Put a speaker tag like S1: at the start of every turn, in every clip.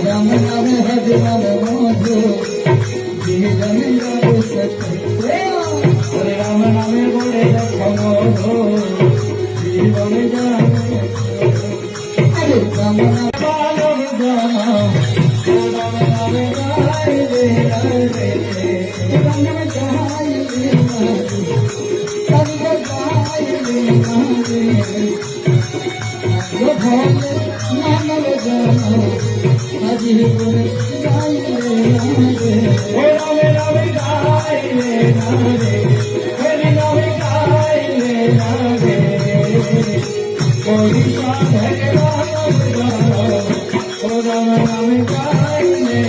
S1: राम राम हरे Ram mojo जीवन राम सत्य हरे राम राम बोले मोजो जीवन राम हरे राम राम बालम राम राम राम गाय रे रे राम गाय रे राम गाय रे यो भोले मानव जानो हरि बोले गाय रे राम राम गाय रे हरि राम गाय रे कोई भगवान जानो राम राम गाय रे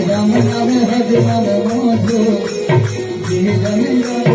S1: राम राम हरे राम मोजो जीवन राम